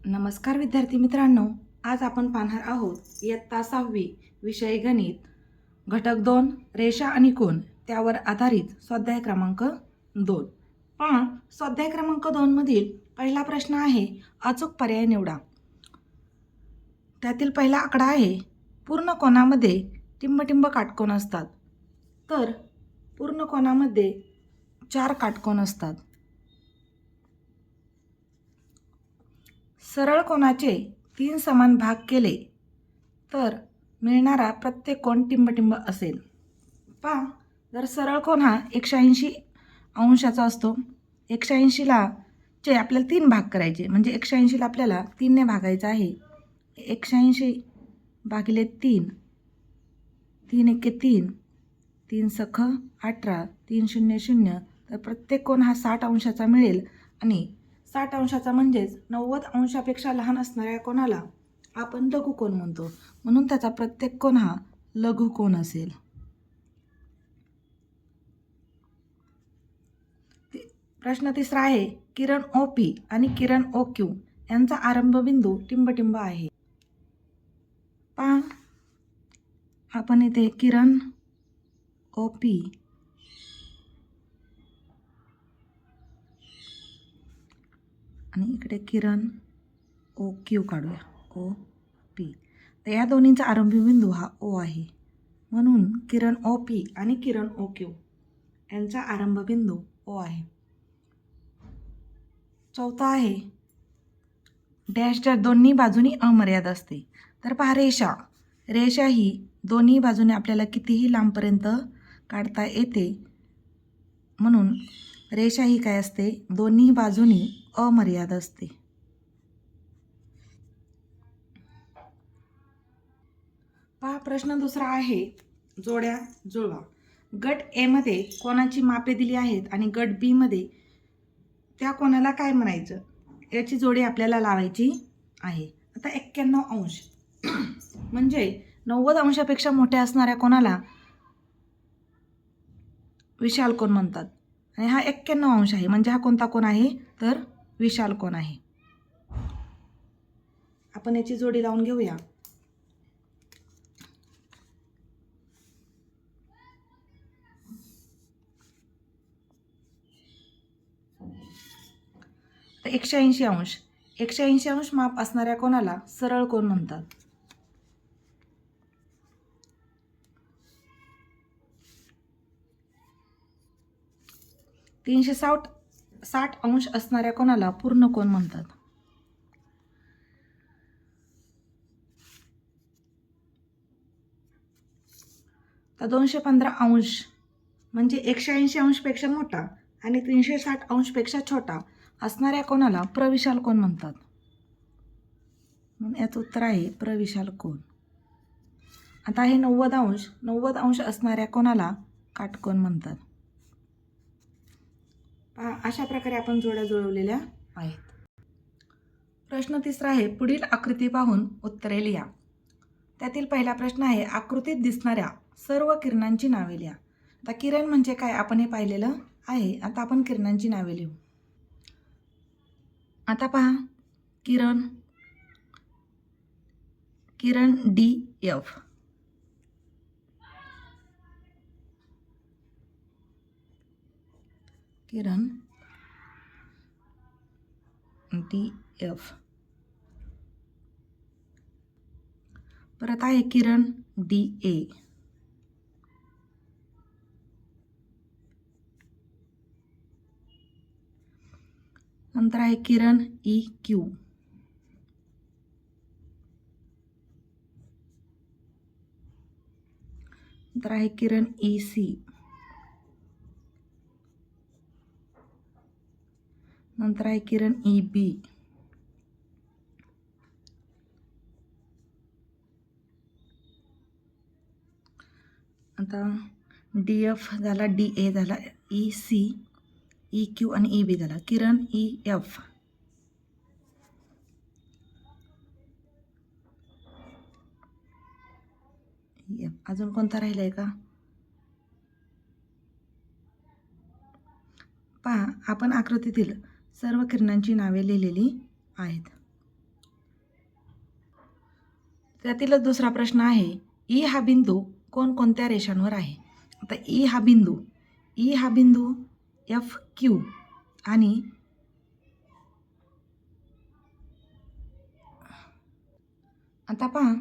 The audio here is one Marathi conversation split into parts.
नमस्कार विद्यार्थी मित्रांनो, आज आपण पाहणार आहोत इयत्ता 6वी विषय गणित घटक 2 रेषा आणि कोन त्यावर आधारित स्वाध्याय क्रमांक 2. पहा, स्वाध्याय क्रमांक 2 मधील पहिला प्रश्न आहे अचूक पर्याय निवडा. त्यातील पहिला आकडा आहे पूर्ण कोनामध्ये टिंबटिंब काटकोन असतात. तर पूर्ण कोनामध्ये 4 काटकोन असतात. सरळ कोनाचे 3 समान भाग केले तर मिळणारा प्रत्येक कोन टिंबटिंब असेल. पहा, जर सरळ कोन हा 180 अंशाचा असतो. 180ला चे आपल्याला 3 भाग करायचे, म्हणजे 180ला आपल्याला 3 ने भागायचं आहे. 180 भागिले 3, 3 एके 3, 3 सख 18, 3 शून्य 0. तर प्रत्येक कोन हा 60 अंशाचा मिळेल आणि 60 अंशाचा म्हणजेच 90 अंशापेक्षा लहान असणाऱ्या कोणाला आपण लघुकोन म्हणतो. म्हणून त्याचा प्रत्येक कोन हा लघुकोन असेल. प्रश्न तिसरा आहे किरण OP आणि किरण OQ यांचा आरंभबिंदू टिंबटिंब आहे. पहा, आपण इथे किरण OP आणि इकडे किरण OQ काढूया. OP. तर या दोन्हींचा आरंभबिंदू हा O आहे. म्हणून किरण OP आणि किरण OQ यांचा आरंभबिंदू O आहे. चौथा आहे डॅशच्या दोन्ही बाजूनी अमर्याद असते. तर पहा, रेषा ही दोन्ही बाजूने आपल्याला कितीही लांबपर्यंत काढता येते. म्हणून रेषा ही काय असते, दोन्ही बाजूनी अमर्याद असते. पहा, प्रश्न दुसरा आहे जोड्या जुळवा. गट A मध्ये कोणाची मापे दिली आहेत आणि गट B मध्ये त्या कोणाला काय म्हणायचं याची जोडी आपल्याला लावायची आहे. आता 91 अंश म्हणजे 90 अंशापेक्षा मोठ्या असणाऱ्या कोणाला विशाल कोन म्हणतात. आणि हा 91 अंश आहे, म्हणजे हा कोणता कोन आहे, तर विशाल कोन आहे. आपण याची जोडी लावून घेऊया. तर 180 अंश माप असणाऱ्या कोणाला सरळ कोन म्हणतात. तर 360 अंश असणाऱ्या कोणाला पूर्ण कोन म्हणतात. तर 215 अंश म्हणजे 180 अंशपेक्षा मोठा आणि 360 अंशपेक्षा छोटा असणाऱ्या कोणाला प्रविशाल कोन म्हणतात. म्हणून याचं उत्तर आहे प्रविशाल कोन. आता हे 90 अंश असणाऱ्या कोणाला काटकोन म्हणतात. अशा प्रकारे आपण जोड्या जुळवलेल्या आहेत. प्रश्न तिसरा आहे पुढील आकृती पाहून उत्तरे लिहा. त्यातील पहिला प्रश्न आहे आकृतीत दिसणाऱ्या सर्व किरणांची नावे लिहा. आता किरण म्हणजे काय आपण हे पाहिलेलं आहे. आता आपण किरणांची नावे लिहू. आता पहा, किरण DF, किरण DF. परत आहे किरण DA, नंतर आहे किरण EQ, नंतर आहे किरण EC, नंतर आहे किरण EB, आता DF झाला, DA झाला, EC, EQ आणि EB झाला. किरण EF, अजून कोणता राहिलाय का? पहा, आपण आकृतीतील सर्व किरणांची नावे लिहिलेली आहेत. त्यातीलच दुसरा प्रश्न आहे, ई हा बिंदू कोणकोणत्या रेषांवर आहे. आता ई हा बिंदू एफ क्यू आणि आता पहा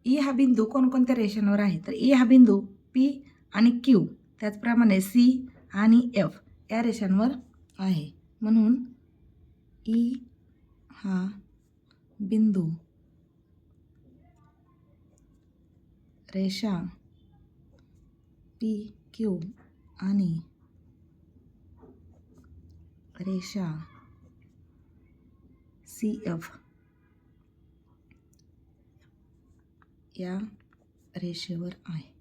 ई हा बिंदू कोणकोणत्या रेषांवर आहे. तर ई हा बिंदू पी आणि क्यू, त्याचप्रमाणे सी आणि एफ या रेषांवर आहे. म्हणून ई हा बिंदू रेषा पी क्यू आणि रेषा सी एफ या रेषेवर आहे.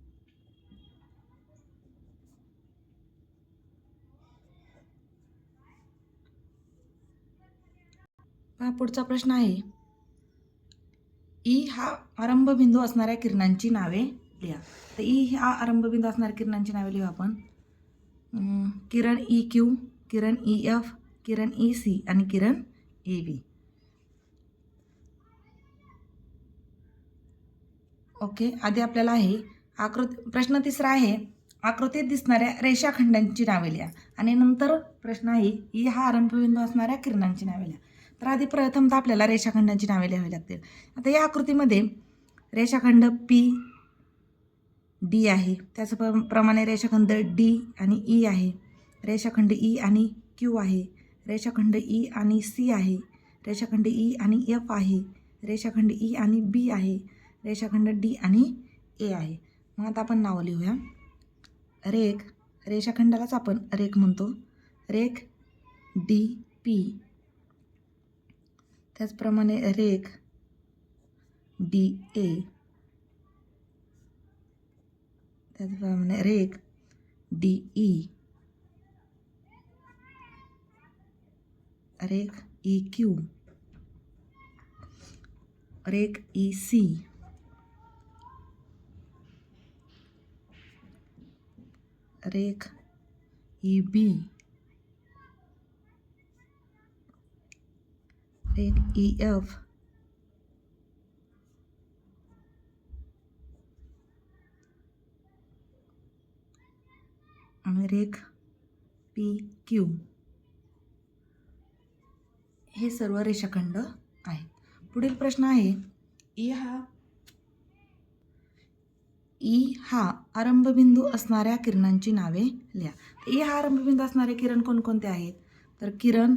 हा पुढचा प्रश्न आहे, ई हा आरंभबिंदू असणाऱ्या किरणांची नावे लिहा. तर ई हा आरंभबिंदू असणाऱ्या किरणांची नावे लिहू आपण. किरण ई क्यू, किरण ई एफ, किरण ई सी आणि किरण ई बी. ओके, आधी आपल्याला आहे प्रश्न तिसरा आहे, आकृतीत दिसणाऱ्या रेषाखंडांची नावे लिहा. आणि नंतर प्रश्न आहे, ई हा आरंभबिंदू असणाऱ्या किरणांची नावे लिहा. तर आधी प्रथमतः आपल्याला रेषाखंडांची नावे लिहावी लागतील. आता या आकृतीमध्ये रेषाखंड पी डी आहे, त्याचप्रमाणे रेषाखंड डी आणि ई आहे, रेषाखंड ई आणि क्यू आहे, रेषाखंड ई आणि सी आहे, रेषाखंड ई आणि एफ आहे, रेषाखंड ई आणि बी आहे, रेषाखंड डी आणि ए आहे. मग आता आपण नावं लिहूया. रेषाखंडालाच आपण रेख म्हणतो. रेख डी पी, त्याचप्रमाणे रेख डी ए, त्याचप्रमाणे रेख डी ई, रेख ई क्यू, रेख ई सी, रेख ई बी, रेख ई एफ, आणि रेख पी क्यू. हे सर्व रेषाखंड आहेत. पुढील प्रश्न आहे, ई हा आरंभबिंदू असणाऱ्या किरणांची नावे लिहा. ई हा आरंभबिंदू असणारे किरण कोणकोणते आहेत. तर किरण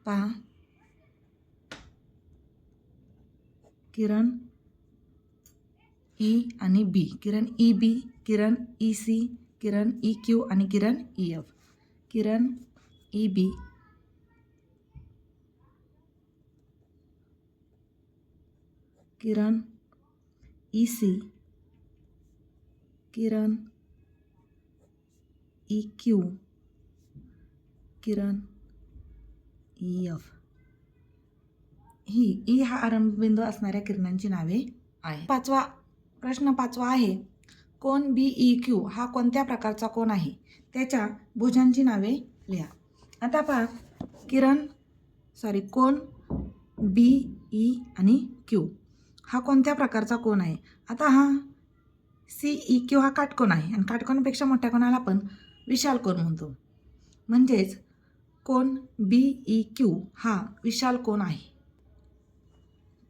पहा, किरण ई आणि बी, किरण ई बी, किरण ई सी, किरण ई क्यू आणि किरण ई एफ. किरण ई बी, किरण ई सी, किरण ई क्यू, किरण ई एफ. ही ई हा आरंभबिंदू असणाऱ्या किरणांची नावे आहे. प्रश्न पाचवा आहे, कोन बी ई क्यू हा कोणत्या प्रकारचा कोन आहे. त्याच्या भुजांची नावे लिहा. आता पहा, कोन बी ई आणि क्यू हा कोणत्या प्रकारचा कोन आहे. आता हा सी ई क्यू हा काटकोन आहे आणि काटकोनापेक्षा मोठ्या कोणाला आपण विशाल कोन म्हणतो. म्हणजेच कोन बी ई क्यू हा विशाल कोन आहे.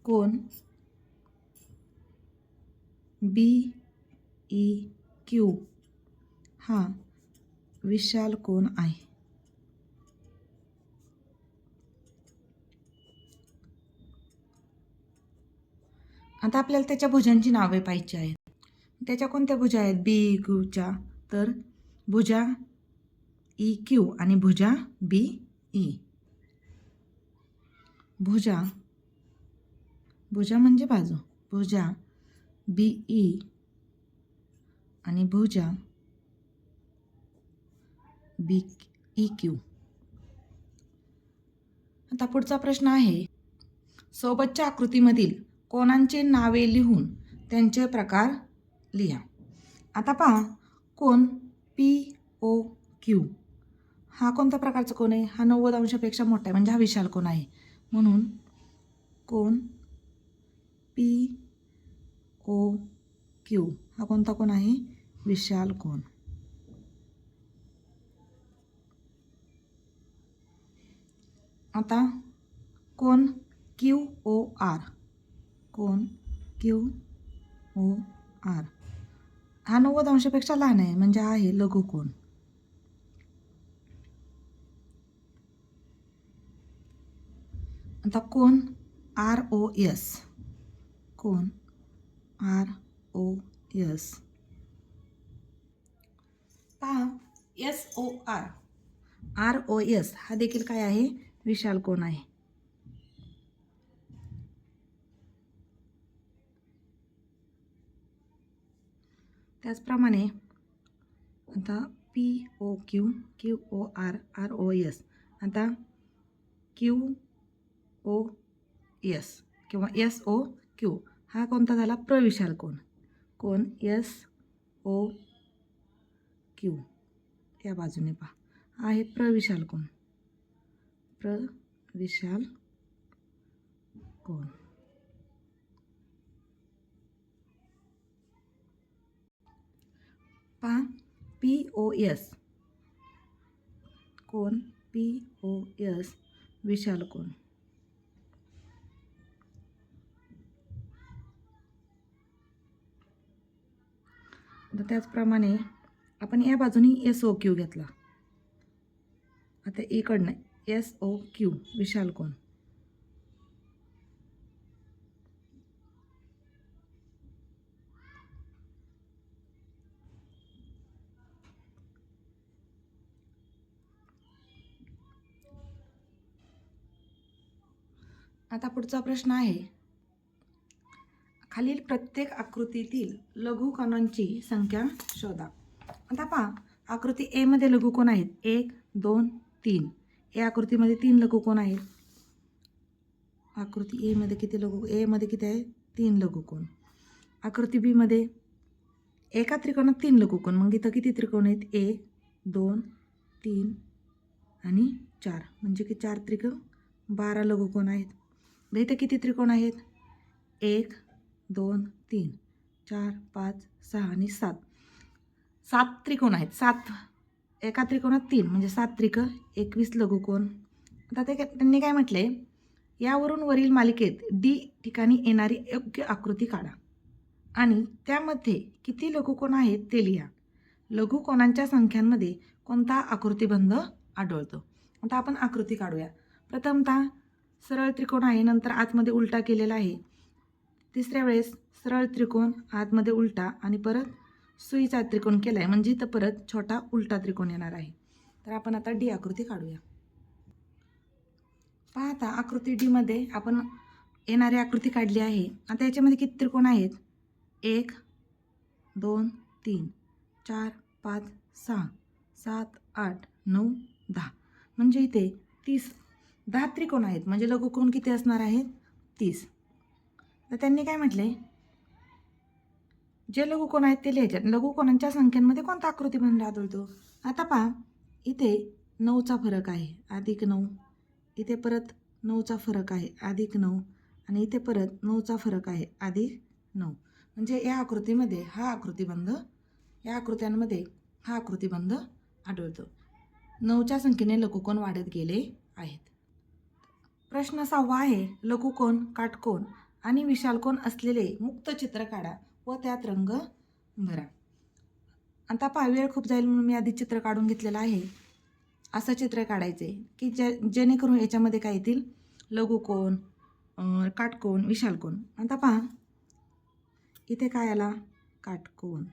कोन बी ई क्यू हा विशाल कोन आहे. आता आपल्याला त्याच्या भुजांची नावे पाहिजे आहेत. त्याच्या कोणत्या भुजा आहेत बी क्यूच्या. तर भुजा ई क्यू आणि भुजा बी ई. भुजा म्हणजे बाजू, भुजा बी ई आणि भुजा बी ई क्यू. आता पुढचा प्रश्न आहे, सोबतच्या आकृतीमधील कोनांचे नावे लिहून त्यांचे प्रकार लिहा. आता पहा, कोन पी ओ क्यू हा कोणत्या प्रकारचा कोन आहे. हा 90 अंशापेक्षा मोठा आहे, म्हणजे हा विशाल कोन आहे. म्हणून कोन पी ओ क्यू हा कोणता कोण आहे? विशाल कोण. आता कोण क्यू ओ आर, कोण क्यू ओ आर हा 90 अंशापेक्षा लहान आहे म्हणजे आहे लघुकोन. आता कोण आर ओ एस, कोण आर ओ एस पहा S O R, R O S हा देखील काय आहे? विशाल कोण आहे. त्याचप्रमाणे आता P O Q, Q O R, R O S, आता क्यू ओ एस किंवा एस ओ क्यू हा कोणता झाला? प्रविशाल कोण. कोण एस ओ क्यू या बाजूने पहा आहे प्रविशाल कोण, प्रविशाल कोण. पहा पी ओ एस, कोण पी ओ एस विशाल कोण. तर त्याचप्रमाणे आपण या बाजूनी एस ओ क्यू घेतला. आता इकडनं एस ओ क्यू विशाल कोण. आता पुढचा प्रश्न आहे, खालील प्रत्येक आकृतीतील लघुकोनांची संख्या शोधा. आता पहा आकृती ए मध्ये लघुकोन आहेत 1 2 3. ए आकृतीमध्ये 3 लघुकोन आहेत. आकृती ए मध्ये किती ए मध्ये किती आहे? 3 लघुकोन. आकृती बी मध्ये एका त्रिकोणात 3 लघुकोन, मग इथं किती त्रिकोण आहेत? 1 2 3 आणि 4 म्हणजे की 4 त्रिक 12 लघुकोन आहेत. इथं किती त्रिकोण आहेत? 1 2 3 4 5 6 आणि 7. 7 त्रिकोण आहेत. 7 एका त्रिकोणात 3 म्हणजे 7 त्रिक 21 लघुकोन. आता त्यांनी काय म्हटले? यावरून वरील मालिकेत डी ठिकाणी येणारी योग्य आकृती काढा आणि त्यामध्ये किती लघुकोन आहेत ते लिहा. लघुकोनांच्या संख्यांमध्ये कोणता आकृतिबंध आढळतो? आता आपण आकृती काढूया. प्रथमतः सरळ त्रिकोण आहे, नंतर आतमध्ये उलटा केलेला आहे. तिसऱ्या वेळेस सरळ त्रिकोण आतमध्ये उलटा आणि परत सुईचा त्रिकोण केला आहे म्हणजे इथं परत छोटा उलटा त्रिकोण येणार आहे. तर आपण आता डी आकृती काढूया. पाहता आकृती डी मध्ये आपण येणारी आकृती काढली आहे. आता याच्यामध्ये किती त्रिकोण आहेत? 1 2 3 4 5 6 7 8 9 10 म्हणजे इथे 10 त्रिकोण आहेत म्हणजे लघुकोन किती असणार आहेत? 30. तर त्यांनी काय म्हटले? जे लघुकोन आहेत ते लिहायचे. लघुकोनांच्या संख्यांमध्ये कोणता आकृतिबंध आढळतो? आता पहा इथे 9चा फरक आहे +9, इथे परत 9चा फरक आहे +9 आणि इथे परत 9चा फरक आहे +9 म्हणजे या आकृतीमध्ये हा आकृतिबंध, या आकृत्यांमध्ये हा आकृतिबंध आढळतो. 9च्या संख्येने लघुकोन वाढत गेले आहेत. प्रश्न 6 आहे, लघुकोन, काटकोन आणि विशालकोन असलेले मुक्त चित्र काढा व त्यात रंग भरा. आता पहा वेळ खूप जाईल म्हणून मी आधी चित्र काढून घेतलेलं आहे. असं चित्र काढायचे की जेणेकरून याच्यामध्ये काय येतील? लघुकोन, काटकोन, विशालकोन. आता पहा इथे काय आला? काटकोन.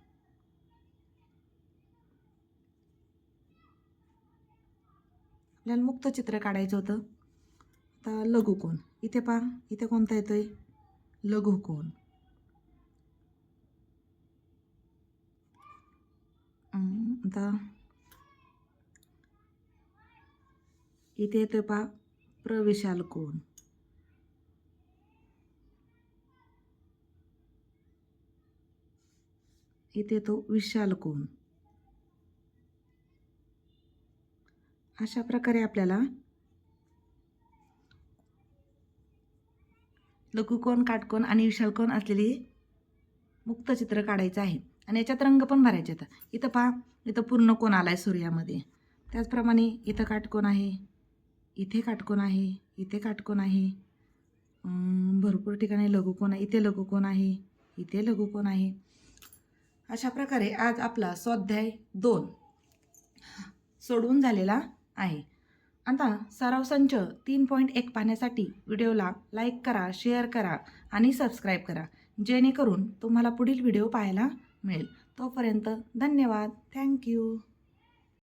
आपल्याला मुक्त चित्र काढायचं होतं. आता लघुकोन इथे पहा, इथे कोणता येतोय? लघुकोन. आता इथे येतोय पहा प्रविशालकोन. इथे तो विशालकोन. अशा प्रकारे आपल्याला लघुकोन, काटकोन आणि विशालकोन असलेली मुक्त चित्र काढायचं आहे आणि याच्यात रंग पण भरायचे आहेत. इथं पहा, इथं पूर्ण कोण आला आहे सूर्यामध्ये. त्याचप्रमाणे इथं काटकोन आहे, इथे काटकोन आहे, इथे काटकोन आहे, भरपूर ठिकाणी लघुकोन आहे, इथे लघुकोन आहे, इथे लघुकोन आहे. अशा प्रकारे आज आपला स्वाध्याय 2 सोडवून झालेला आहे. आता सराव संच 3.1 पाहण्यासाठी व्हिडिओला लाईक करा, शेअर करा आणि सबस्क्राईब करा, जेणेकरून तुम्हाला पुढील व्हिडिओ पाहायला मिळेल. तोपर्यंत धन्यवाद. थँक्यू.